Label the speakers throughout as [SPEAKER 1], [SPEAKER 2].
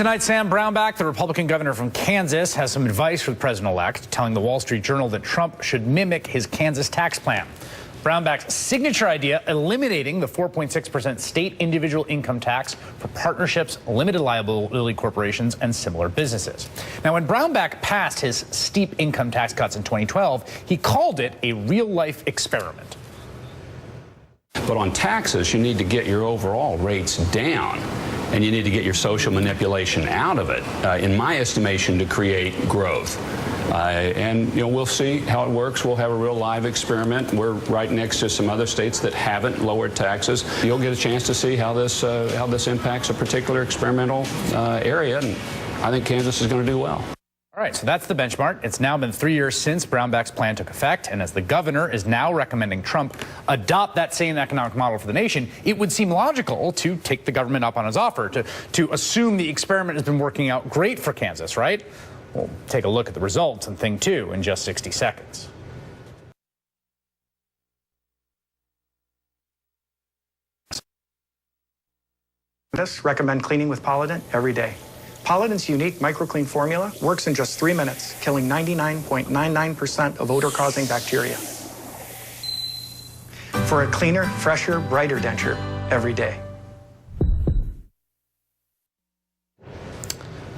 [SPEAKER 1] Tonight, Sam Brownback, the Republican governor from Kansas, has some advice for the president-elect, telling the Wall Street Journal that Trump should mimic his Kansas tax plan. Brownback's signature idea, eliminating the 4.6% state individual income tax for partnerships, limited liability corporations, and similar businesses. Now, when Brownback passed his steep income tax cuts in 2012, he called it a real-life experiment.
[SPEAKER 2] But on taxes, you need to get your overall rates down, and you need to get your social manipulation out of it, in my estimation, to create growth. And we'll see how it works. We'll have a real live experiment. We're right next to some other states that haven't lowered taxes. You'll get a chance to see how this impacts a particular experimental area, and I think Kansas is going to do well.
[SPEAKER 1] All right, so that's the benchmark. It's now been 3 years since Brownback's plan took effect, and as the governor is now recommending Trump adopt that same economic model for the nation, it would seem logical to take the government up on his offer, to assume the experiment has been working out great for Kansas, right? We'll take a look at the results and thing two in just 60 seconds.
[SPEAKER 3] Recommend cleaning with Polydent every day. Polydent's unique microclean formula works in just 3 minutes, killing 99.99% of odor-causing bacteria. For a cleaner, fresher, brighter denture every day.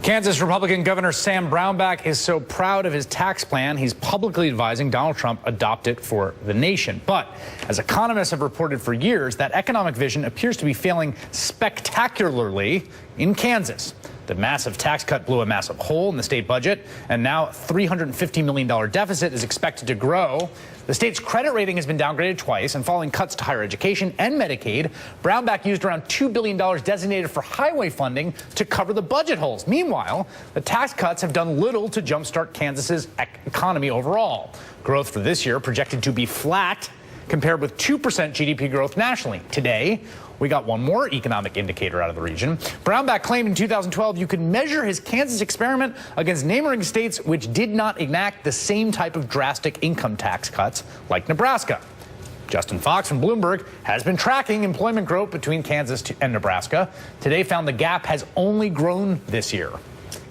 [SPEAKER 1] Kansas Republican Governor Sam Brownback is so proud of his tax plan, he's publicly advising Donald Trump adopt it for the nation. But as economists have reported for years, that economic vision appears to be failing spectacularly in Kansas. The massive tax cut blew a massive hole in the state budget, and now $350 million deficit is expected to grow. The state's credit rating has been downgraded twice, and following cuts to higher education and Medicaid, Brownback used around $2 billion designated for highway funding to cover the budget holes. Meanwhile, the tax cuts have done little to jumpstart Kansas's economy overall. Growth for this year projected to be flat, compared with 2% GDP growth nationally. Today, we got one more economic indicator out of the region. Brownback claimed in 2012 you could measure his Kansas experiment against neighboring states which did not enact the same type of drastic income tax cuts like Nebraska. Justin Fox from Bloomberg has been tracking employment growth between Kansas and Nebraska. Today found the gap has only grown this year.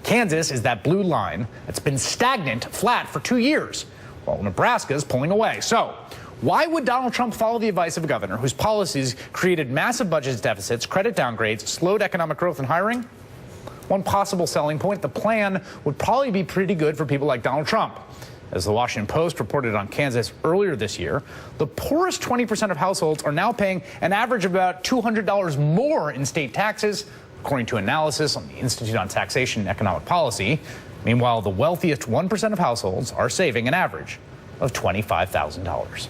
[SPEAKER 1] Kansas is that blue line that's been stagnant, flat for 2 years, while Nebraska is pulling away. So, why would Donald Trump follow the advice of a governor whose policies created massive budget deficits, credit downgrades, slowed economic growth and hiring? One possible selling point, the plan would probably be pretty good for people like Donald Trump. As the Washington Post reported on Kansas earlier this year, the poorest 20% of households are now paying an average of about $200 more in state taxes, according to analysis on the Institute on Taxation and Economic Policy. Meanwhile, the wealthiest 1% of households are saving an average of $25,000.